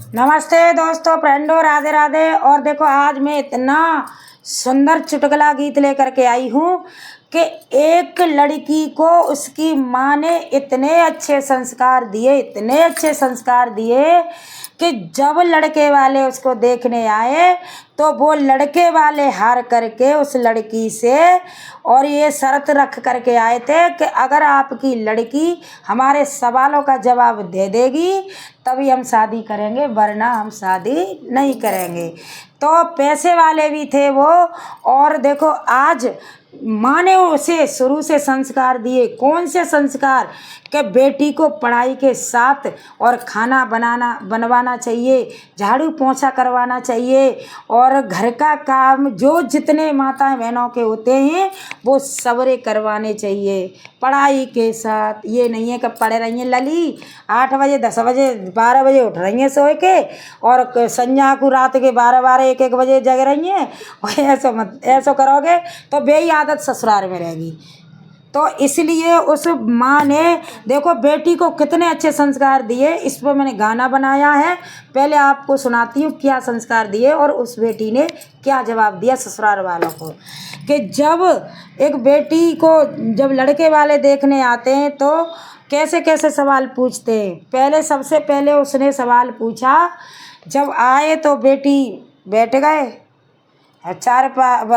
नमस्ते दोस्तों, फ्रेंडों, राधे राधे। और देखो, आज मैं इतना सुंदर चुटकुला गीत लेकर के आई हूँ कि एक लड़की को उसकी माँ ने इतने अच्छे संस्कार दिए, इतने अच्छे संस्कार दिए कि जब लड़के वाले उसको देखने आए तो वो लड़के वाले हार करके उस लड़की से और ये शर्त रख करके आए थे कि अगर आपकी लड़की हमारे सवालों का जवाब दे देगी तभी हम शादी करेंगे, वरना हम शादी नहीं करेंगे। तो पैसे वाले भी थे वो। और देखो, आज माँ ने उसे शुरू से संस्कार दिए। कौन से संस्कार? कि बेटी को पढ़ाई के साथ और खाना बनवाना चाहिए, झाड़ू पोंछा करवाना चाहिए और घर का काम जो जितने माताएं बहनों के होते हैं वो सबरे करवाने चाहिए पढ़ाई के साथ। ये नहीं है कि पढ़े रही हैं लली 8 बजे 10 बजे 12 बजे उठ रही हैं सोए के और संध्या को रात के 12 1 बजे जग रही हैं। और ऐसा करोगे तो बेही आदत ससुराल में रहेगी। तो इसलिए उस माँ ने देखो बेटी को कितने अच्छे संस्कार दिए। इस पर मैंने गाना बनाया है, पहले आपको सुनाती हूँ क्या संस्कार दिए और उस बेटी ने क्या जवाब दिया ससुराल वालों को। कि जब एक बेटी को जब लड़के वाले देखने आते हैं तो कैसे कैसे सवाल पूछते हैं। पहले सबसे पहले उसने सवाल पूछा, जब आए तो बेटी बैठ गए,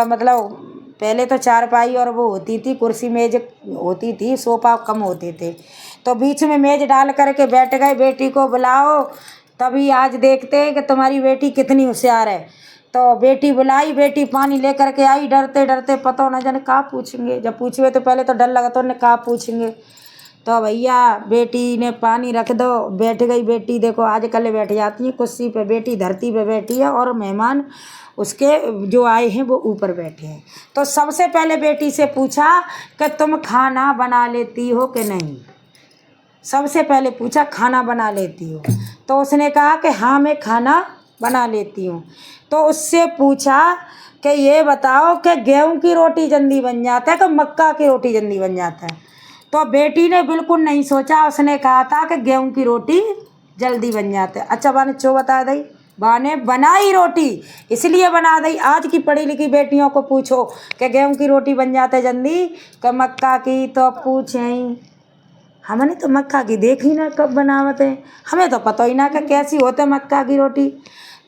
मतलब पहले तो चारपाई और वो होती थी, कुर्सी मेज होती थी, सोफा कम होते थे, तो बीच में मेज डाल करके बैठ गए। बेटी को बुलाओ, तभी आज देखते हैं कि तुम्हारी बेटी कितनी होशियार है। तो बेटी बुलाई, बेटी पानी लेकर के आई, डरते डरते पता न जाने कहाँ पूछेंगे। जब पूछे तो पहले तो डर लगा तो उन्हें कहाँ पूछेंगे। तो भैया बेटी ने पानी रख दो, बैठ गई बेटी। देखो आजकल बैठ जाती है कुर्सी पे, बेटी धरती पे बैठी है और मेहमान उसके जो आए हैं वो ऊपर बैठे हैं। तो सबसे पहले बेटी से पूछा कि तुम खाना बना लेती हो कि नहीं। सबसे पहले पूछा खाना बना लेती हो, तो उसने कहा कि हाँ मैं खाना बना लेती हूँ। तो उससे पूछा कि ये बताओ कि गेहूं की रोटी जल्दी बन जाता है कि मक्का की रोटी जल्दी बन जाता है। तो बेटी ने बिल्कुल नहीं सोचा, उसने कहा था कि गेहूं की रोटी जल्दी बन जाते है। अच्छा बाने चो बता दी, बाने बनाई रोटी इसलिए बना दी। आज की पढ़ी लिखी बेटियों को पूछो कि गेहूं की रोटी बन जाते जल्दी कि मक्का की, तो पूछें हमने तो मक्का की देखी ना कब बनावत है, हमें तो पता ही ना कि कैसी होते मक्का की रोटी।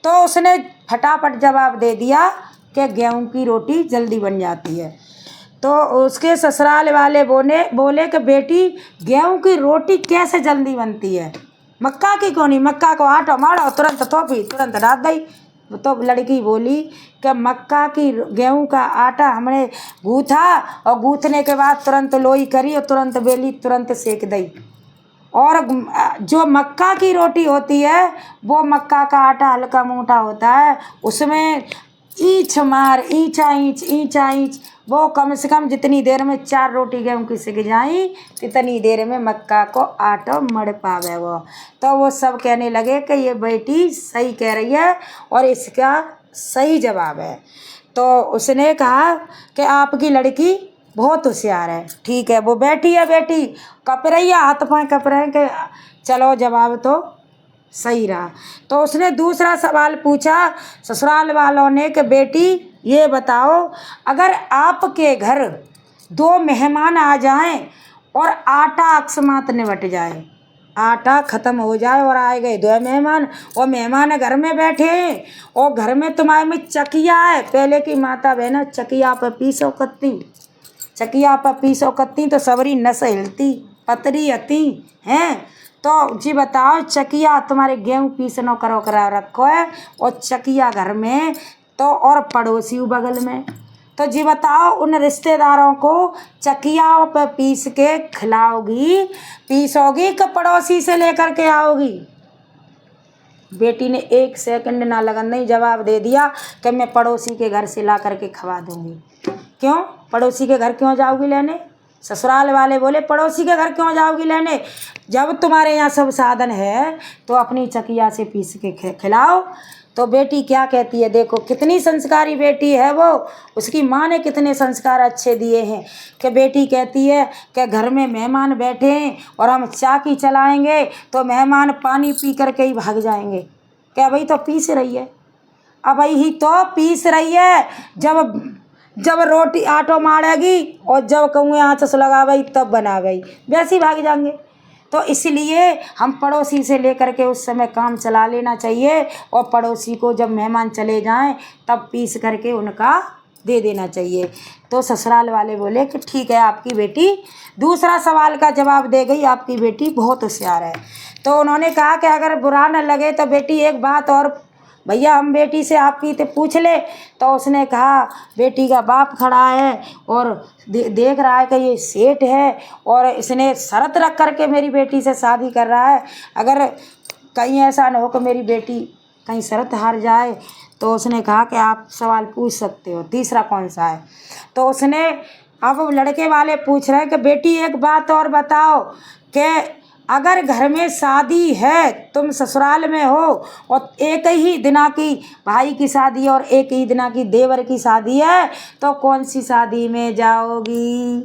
तो उसने फटाफट जवाब दे दिया कि गेहूं की रोटी जल्दी बन जाती है। तो उसके ससुराल वाले बोले कि बेटी गेहूं की रोटी कैसे जल्दी बनती है, मक्का की क्यों नहीं। मक्का को आटा मारो तुरंत थोपी तुरंत डाल दी। तो लड़की बोली कि मक्का की गेहूं का आटा हमने गूथा और गूथने के बाद तुरंत लोई करी और तुरंत बेली तुरंत सेक दी। और जो मक्का की रोटी होती है वो मक्का का आटा हल्का मोटा होता है, उसमें ईंच मार ईंचा ईंच वो कम से कम जितनी देर में 4 रोटी गेहूं की सिक जाई तितनी देर में मक्का को आटा मड़ पावे वो। तो वो सब कहने लगे कि ये बेटी सही कह रही है और इसका सही जवाब है। तो उसने कहा कि आपकी लड़की बहुत होशियार है। ठीक है, वो बैठी है, बेटी कप रही है, हाथ पाँव कप रहे हैं कि चलो जवाब तो सही रहा। तो उसने दूसरा सवाल पूछा ससुराल वालों ने कि बेटी ये बताओ, अगर आपके घर 2 मेहमान आ जाएं और आटा अकस्मात निबट जाए, आटा ख़त्म हो जाए और आए गए 2 मेहमान और मेहमान घर में बैठे हैं और घर में तुम्हारे में चकिया है। पहले की माता बहना चकिया पर पीसो कत्ती तो सबरी नस हिलती पतरी अती हैं। तो जी बताओ, चकिया तुम्हारे गेहूं पीसनो करो करा रखो है और चकिया घर में तो और पड़ोसी बगल में। तो जी बताओ, उन रिश्तेदारों को चकिया पे पीस के पीसोगी कि पड़ोसी से लेकर के आओगी। बेटी ने 1 सेकंड ना लगन नहीं जवाब दे दिया कि मैं पड़ोसी के घर से ला करके खवा दूंगी। क्यों पड़ोसी के घर क्यों जाओगी लेने? ससुराल वाले बोले पड़ोसी के घर क्यों जाओगी लेने, जब तुम्हारे यहाँ सब साधन है तो अपनी चकिया से पीस के खिलाओ। तो बेटी क्या कहती है, देखो कितनी संस्कारी बेटी है वो, उसकी माँ ने कितने संस्कार अच्छे दिए हैं। कि बेटी कहती है कि घर में मेहमान बैठे हैं और हम चाकी चलाएंगे तो मेहमान पानी पी करके ही भाग जाएंगे। क्या भाई तो पीस रही है, अब ही तो पीस रही है। जब रोटी आटो मारेगी और जब कहूँगे आँच से लगा भाई तब बना भाई, वैसे ही भाग जाएंगे। तो इसलिए हम पड़ोसी से लेकर के उस समय काम चला लेना चाहिए, और पड़ोसी को जब मेहमान चले जाएं तब पीस करके उनका दे देना चाहिए। तो ससुराल वाले बोले कि ठीक है, आपकी बेटी दूसरा सवाल का जवाब दे गई, आपकी बेटी बहुत होशियार है। तो उन्होंने कहा कि अगर बुरा न लगे तो बेटी एक बात और भैया हम बेटी से आपकी तो पूछ ले। तो उसने कहा बेटी का बाप खड़ा है और देख रहा है कि ये सेठ है और इसने शर्त रख करके मेरी बेटी से शादी कर रहा है, अगर कहीं ऐसा न हो कि मेरी बेटी कहीं शर्त हार जाए। तो उसने कहा कि आप सवाल पूछ सकते हो, तीसरा कौन सा है। तो उसने अब लड़के वाले पूछ रहे हैं कि बेटी एक बात और बताओ कि अगर घर में शादी है, तुम ससुराल में हो और एक ही दिना की भाई की शादी और एक ही दिना की देवर की शादी है, तो कौन सी शादी में जाओगी।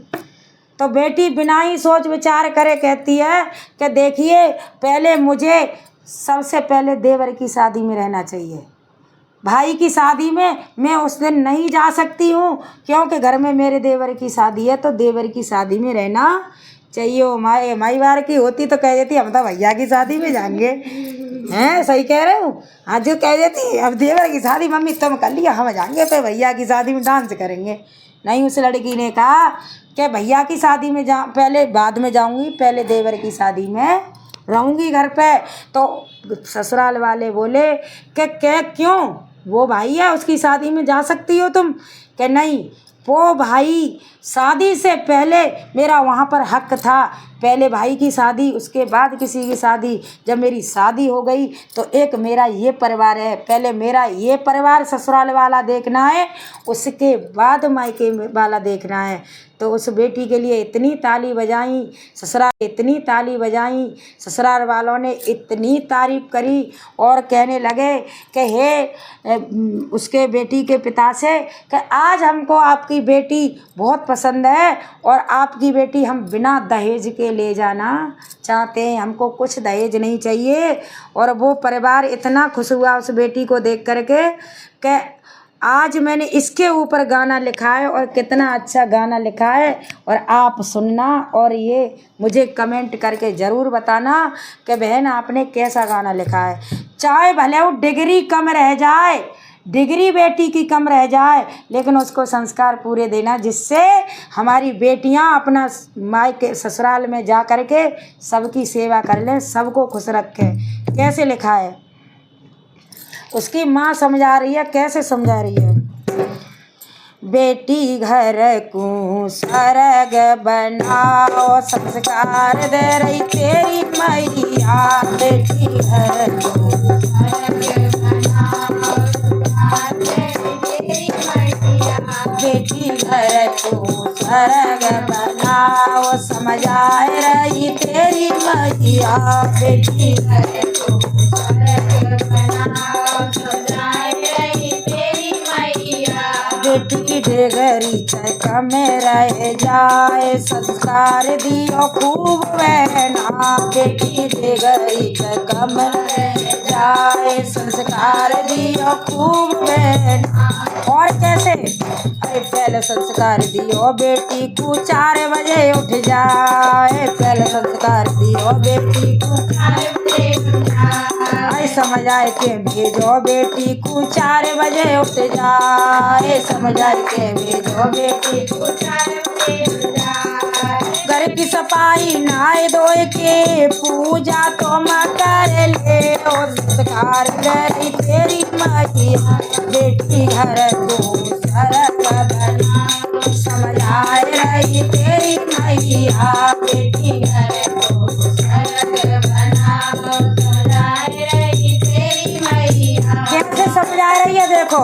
तो बेटी बिना ही सोच विचार करे कहती है कि देखिए पहले मुझे सबसे पहले देवर की शादी में रहना चाहिए, भाई की शादी में मैं उस दिन नहीं जा सकती हूँ क्योंकि घर में मेरे देवर की शादी है, तो देवर की शादी में रहना चाहिए। माई बार की होती तो कह देती हम तो भैया की शादी में जाएंगे, हैं सही कह रहे हूँ। आज जो कह देती अब देवर की शादी मम्मी तुम कर लिया, हम जाएंगे पे भैया की शादी में डांस करेंगे। नहीं, उस लड़की ने कहा कि भैया की शादी में पहले बाद में जाऊँगी, पहले देवर की शादी में रहूँगी घर पे। तो ससुराल वाले बोले कि क्यों, वो भाई है उसकी शादी में जा सकती हो तुम। कि नहीं, वो भाई शादी से पहले मेरा वहाँ पर हक था, पहले भाई की शादी उसके बाद किसी की शादी। जब मेरी शादी हो गई तो एक मेरा ये परिवार है, पहले मेरा ये परिवार ससुराल वाला देखना है, उसके बाद मायके वाला देखना है। तो उस बेटी के लिए इतनी ताली बजाई ससुराल, इतनी ताली बजाई ससुराल वालों ने, इतनी तारीफ़ करी और कहने लगे कि हे उसके बेटी के पिता से कि आज हमको आपकी बेटी बहुत पसंद है और आपकी बेटी हम बिना दहेज के ले जाना चाहते हैं, हमको कुछ दहेज नहीं चाहिए। और वो परिवार इतना खुश हुआ उस बेटी को देख करके कि आज मैंने इसके ऊपर गाना लिखा है और कितना अच्छा गाना लिखा है, और आप सुनना और ये मुझे कमेंट करके ज़रूर बताना कि बहन आपने कैसा गाना लिखा है। चाहे भले वो डिग्री कम रह जाए, डिग्री बेटी की कम रह जाए, लेकिन उसको संस्कार पूरे देना जिससे हमारी बेटियां अपना मायके ससुराल में जा कर के सबकी सेवा कर लें, सबको खुश रखें। कैसे लिखा है, उसकी माँ समझा रही है, कैसे समझा रही है। बेटी घर को स्वर्ग बनाओ, संस्कार दे रही तेरी मैया। बेटी घर को स्वर्ग बनाओ, बेटी घर को स्वर्ग बनाओ, समझाए रही तेरी मैया। बेटी घर को स्वर्ग बनाओ, समझाए रही तेरी मैया। बेटी की डेगरी चैका में रह जाए, संस्कार दियो खूब बहना। बेटी की डेगरी चैका में रह जाए, संस्कार दियो खूब बहना। और कैसे, अरे पहले संस्कार दियो बेटी को 4 बजे उठ जाए, पहले संस्कार दियो बेटी को 4 बजे उठ जाए। समझ आए के भेजो बेटी को 4 बजे उठ जाए, समझ आए के भेजो बेटी को 4 बजे उठ जाए। घर की सफाई नहाए धोए के पूजा तो माँ कर ले, और संस्कार करी तेरी मैया। बेटी घर को स्वर्ग बना, समझ आए रही तेरी मैया। बेटी घर को स्वर्ग बना, समझ आए रही तेरी मैया। कैसे समझा रही है देखो,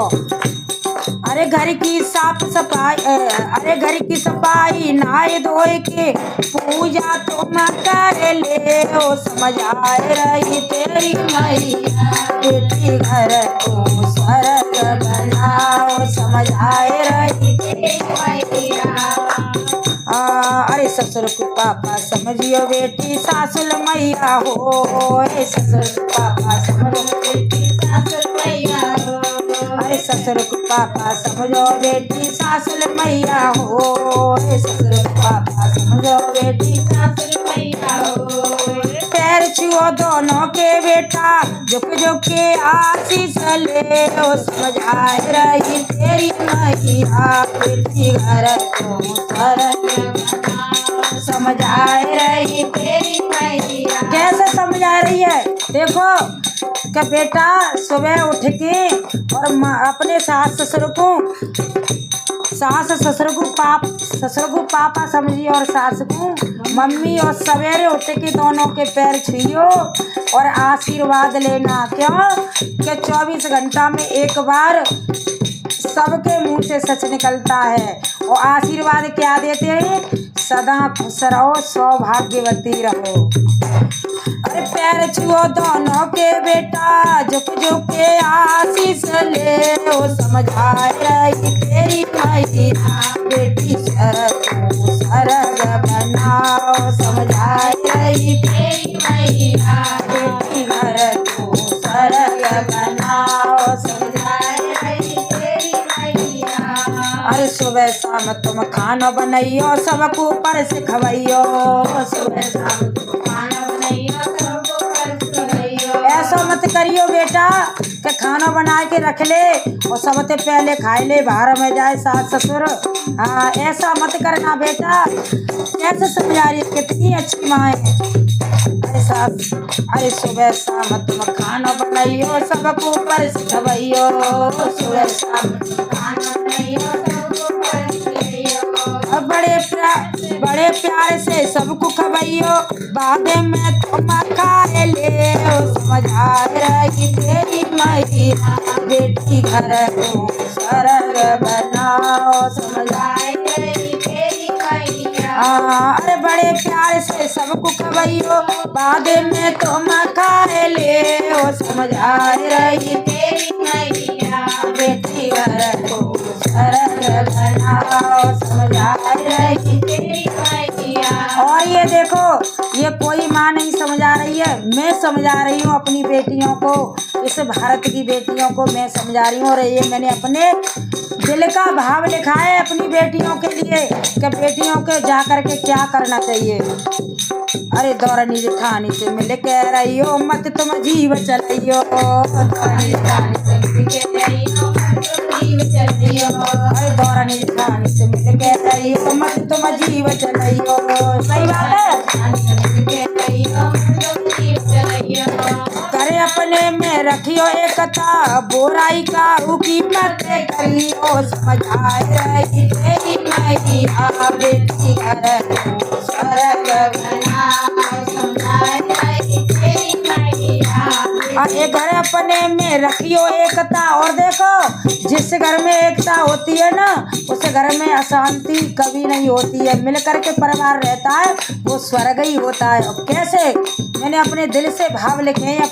अरे घर की साफ सफाई, अरे घर की सफाई नहाए धोए के पूजा तुम कर ले, ओ समझ आए रही तेरी मैया। बेटी घर को स्वर्ग बनाओ, समझ आए रही तेरी मैया। अरे ससुर को पापा समझियो बेटी सासुल मैया हो, ससुर को पापा समझो बेटी पापा समझो बेटी सासुर मैया हो, ससुर को पापा समझो बेटी सासुर मैया हो। पैर छुओ दोनों के बेटा झुक झुक के आशीष ले, ओ समझाए रही तेरी मैया बेटी घर को सरग बनाओ, समझाए रही तेरी मैया। कैसे समझा रही है देखो कि बेटा सुबह उठ के और अपने सास ससुर को पापा समझिए और सास को मम्मी, और सवेरे उठ के दोनों के पैर छुइयो और आशीर्वाद लेना। क्यों कि 24 घंटा में एक बार सबके मुंह से सच निकलता है। और आशीर्वाद क्या देते हैं? सदा खुश रहो, सौभाग्यवती रहो। अरे पैर छुओ दोनों के बेटा झुक झुक के आशीष ले, ओ समझाए रही तेरी मैया बेटी सरग बनाओ, समझाए रही तेरी मैया बेटी घर को सरग बनाओ, समझाए रही तेरी मैया। अरे सुबह शाम तुम खाना बनइयो सबको परस खवइयो, सुबह शाम तुम खाना बनइयो सबको परस खवइयो। ऐसा मत करियो बेटा कि खाना बना के रख ले और सबसे पहले खाए ले, बाहर में जाए सास ससुर। हाँ, ऐसा मत करना बेटा। कैसे समझा रही है, कितनी अच्छी माँ है। अरे सुबह शाम तुम खाना बनाइयो सबको परस खवइयो, सुबह शाम खाना बनाइयो सबको परस खवइयो। बड़े प्यार से सबको खवइयो, बाद में तुम खा ले, समझा रही तेरी मैया बेटी घर को सरग बनाओ, समझा रही तेरी मैया। अरे बड़े प्यार से सबको खवइयो, बाद में तुम खा ले, समझा रही तेरी मैया बेटी घर को सरग बनाओ, समझा रही तेरी मैया। और ये देखो, ये कोई माँ नहीं समझा रही है, मैं समझा रही हूँ अपनी बेटियों को, इस भारत की बेटियों को मैं समझा रही हूँ। और ये मैंने अपने दिल का भाव लिखा है अपनी बेटियों के लिए कि बेटियों के जा कर के क्या करना चाहिए। अरे दौरानी जेठानी से मिल के रहियो मत तुम जीव चलियो, दौरानी जेठानी से मिल के रहियो मत तुम जीव चलियो, अरे दौरानी जेठानी से मिल के रहियो मत तुम जीव चलियो। सही बात है। करे अपने में रखियो एकता, बुराई का कीमत करियो, समझाए रही तेरी मैया बेटी घर को सरग बनाओ, समझाए रही तेरी मैया। एक घर अपने में रखियो एकता। और देखो, जिस घर में एकता होती है ना, उस घर में अशांति कभी नहीं होती है। मिलकर के परिवार रहता है वो स्वर्ग ही होता है। और कैसे, मैंने अपने दिल से भाव लिखे हैं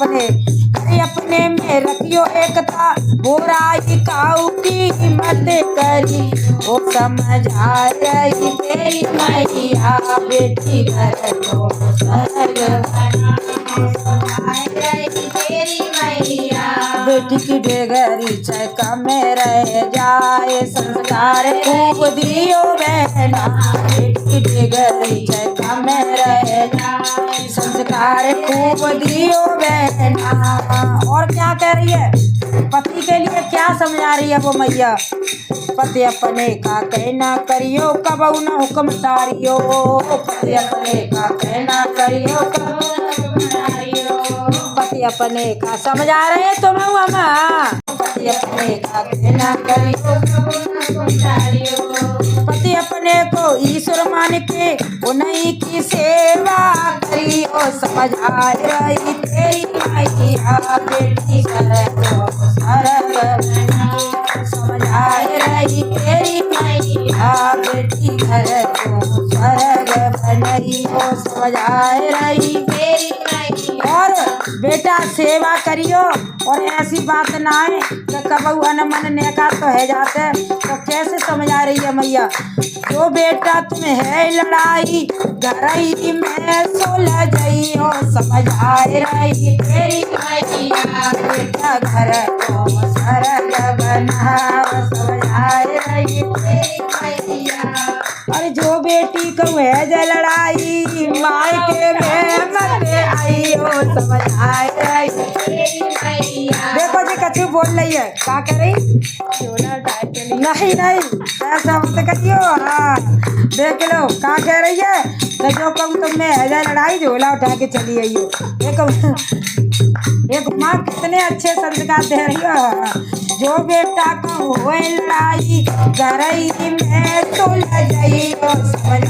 अपने में रखियो एकता, बुराई काऊ की मत करी, वो समझा रही तेरी मैया बेटी घर को सरग बनाओ, समझा रही तेरी मैया। बेटी की डेगरी चैका में रह जाए, संस्कार खूब दियो बहना, बेटी की डेगरी चैका में रह जाए, संस्कार खूब दियो बहना। और क्या कह रही है, पति के लिए क्या समझा रही है वो मैया? पति अपने का कहना करियो कबऊ न हुक्म टारियो, पति अपने का कहना करियो कबऊ न हुक्म टारियो, पति अपने का समझा रहे हैं तुम्हें हम, पति अपने का कहना करियो कबऊ न हुक्म टारियो। पति अपने को ईश्वर मान के उन्हीं की सेवा करियो, समझा रही तेरी मैया बेटी घर को सरग बनाओ, समझा रही तेरी मैया बेटी घर को सरग बनाइयो, समझा रही तेरी मैया। और बेटा सेवा करियो, और ऐसी बात ना है कि कबू अनमन नेका तो है जाते। तो कैसे समझा रही है मैया? जो बेटा तुम्हें है लड़ाई घर ही में सुलझ जाइयो, समझा रही तेरी मैया बेटा घर को जग बनाओ सब आए रही मैया। और जो बेटी को है जय लड़ाई मायके में मत आई हो समझ आए रही मैया। देखो जी कछु बोल रही है क्या कह रही झोला उठा के नहीं नहीं ऐसा मत करियो। हाँ देख लो क्या कह रही है तो जो कहूँ तुमने है जय लड़ाई झोला उठा के चली आइयो। देखो माँ कितने अच्छे संस्कार दे रही हो। जो बेटा को होए लड़ाई गरई में सुलझ जाइयो समझ